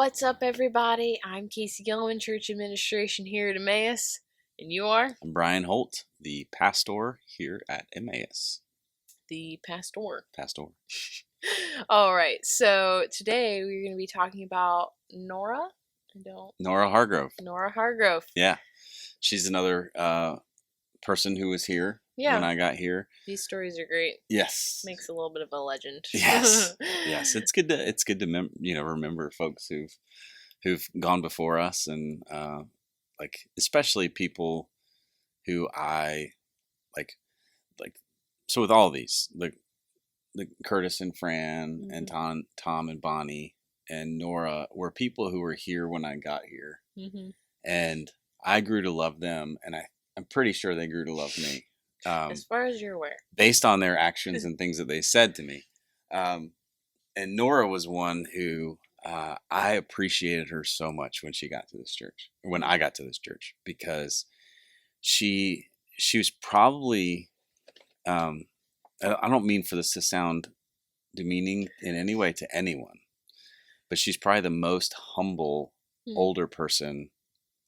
What's up, everybody? I'm Casey Gilman, Church Administration here at Emmaus, and you are I'm Bryan Holt, the pastor here at Emmaus. the pastor. Pastor. All right, so today we're going to be talking about Nora. Nora Hargrove. Nora Hargrove. Yeah. She's another person who was here when I got here. These stories are great. Yes. Makes a little bit of a legend. Yes. Yes. It's good to remember folks who've gone before us, and especially people who I like. So with all these, like Curtis and Fran and Tom and Bonnie and Nora were people who were here when I got here, and I grew to love them, and I'm pretty sure they grew to love me. As far as you're aware, based on their actions and things that they said to me. And Nora was one who I appreciated her so much when I got to this church, because she was probably, I don't mean for this to sound demeaning in any way to anyone, but she's probably the most humble older person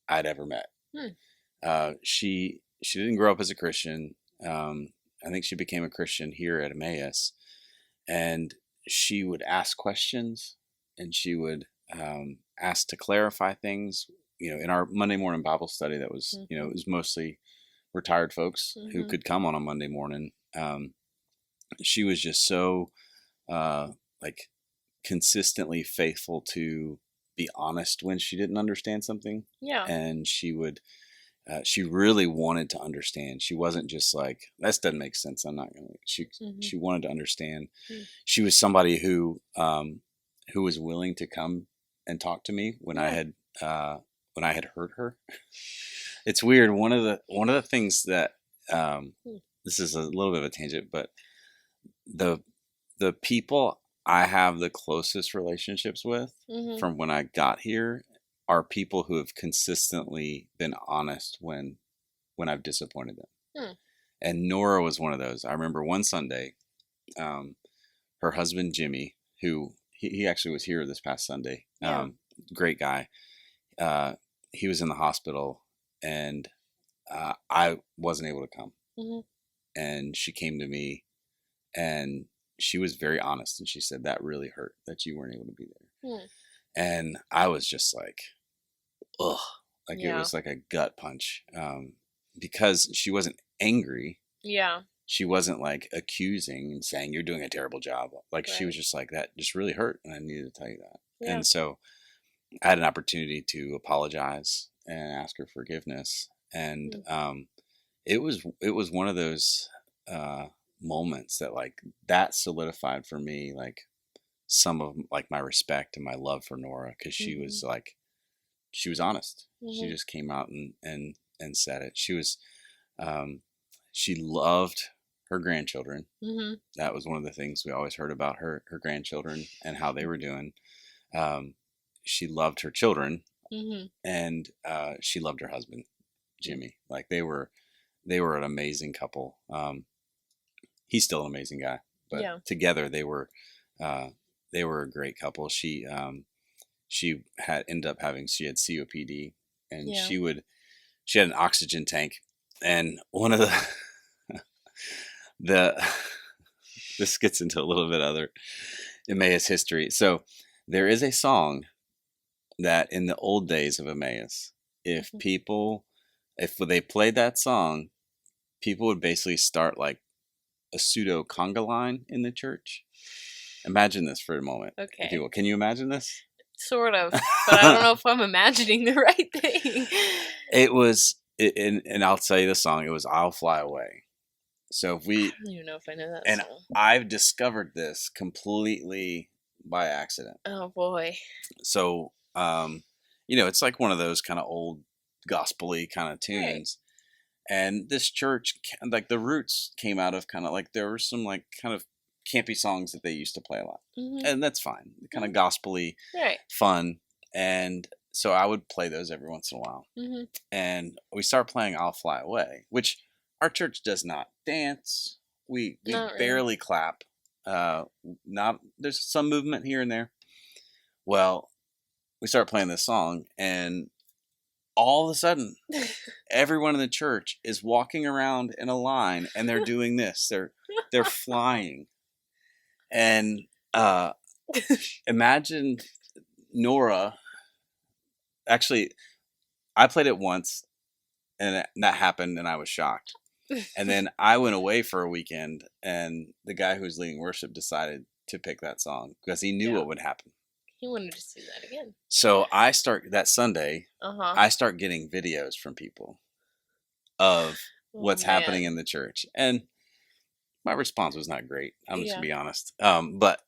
I'd ever met. She didn't grow up as a Christian. I think she became a Christian here at Emmaus, and she would ask questions, and she would ask to clarify things. In our Monday morning Bible study, that was, it was mostly retired folks who could come on a Monday morning. She was just so consistently faithful to be honest when she didn't understand something. Yeah. And she really wanted to understand. She wasn't just like, this doesn't make sense, I'm not going to. She wanted to understand. She was somebody who was willing to come and talk to me when I had hurt her. It's weird. One of the things that this is a little bit of a tangent, but the people I have the closest relationships with from when I got here are people who have consistently been honest when I've disappointed them. And Nora was one of those. I remember one Sunday, her husband Jimmy, who he actually was here this past Sunday, great guy. He was in the hospital, and I wasn't able to come. And she came to me, and she was very honest, and she said, that really hurt that you weren't able to be there. And I was just like, ugh, it was like a gut punch, because she wasn't angry. Yeah. She wasn't like accusing and saying you're doing a terrible job. She was just like, that just really hurt, and I needed to tell you that. Yeah. And so I had an opportunity to apologize and ask her forgiveness. And it was one of those moments that solidified for me some of my respect and my love for Nora, because she was honest. She just came out and said it. She loved her grandchildren. That was one of the things we always heard about her grandchildren and how they were doing. She loved her children, and she loved her husband, Jimmy. They were an amazing couple. He's still an amazing guy, but together they were a great couple. She had COPD, and she had an oxygen tank, and one of this gets into a little bit other Emmaus history. So there is a song that in the old days of Emmaus, if they played that song, people would basically start a pseudo conga line in the church. Imagine this for a moment. Okay. Can you imagine this? Sort of, but I don't know if I'm imagining the right thing. It was, and I'll tell you the song. It was "I'll Fly Away." So I don't even know if I know that and song. I've discovered this completely by accident. Oh boy. So, it's like one of those kind of old gospel-y kind of tunes. Right. And this church, the roots came out of there were some kind of campy songs that they used to play a lot. And that's fine. Kind of gospel-y, fun. And so I would play those every once in a while. And we start playing "I'll Fly Away," which our church does not dance. We barely clap. There's some movement here and there. Well, we start playing this song, and all of a sudden, everyone in the church is walking around in a line, and they're doing this. They're flying, and imagine Nora. Actually, I played it once, and that happened, and I was shocked. And then I went away for a weekend, and the guy who was leading worship decided to pick that song because he knew what would happen. He wanted to see that again. So I start that Sunday. I start getting videos from people of what's happening in the church, and my response was not great. I'm just gonna be honest. But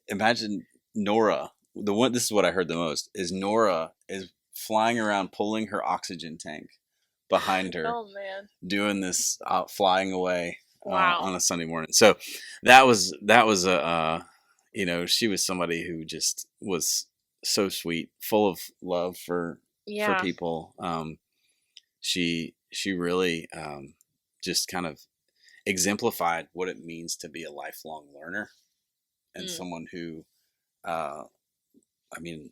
imagine Nora. This is what I heard the most is Nora is flying around, pulling her oxygen tank behind her, doing this, flying away on a Sunday morning. So that was a she was somebody who just was so sweet, full of love for people. She really just kind of exemplified what it means to be a lifelong learner and someone who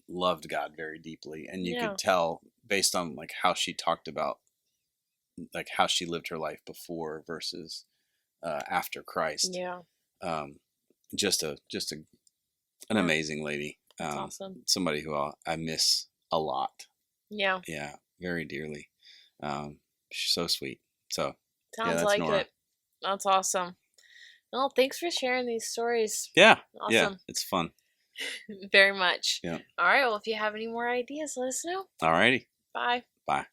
loved God very deeply, and you could tell based on like how she talked about like how she lived her life before versus after Christ. Just an amazing lady. Awesome. Somebody who I miss a lot. Yeah, very dearly. She's so sweet. So sounds like Nora. It. That's awesome. Well, thanks for sharing these stories. Yeah, awesome. Yeah, it's fun. Very much. Yeah. All right. Well, if you have any more ideas, let us know. All righty. Bye. Bye.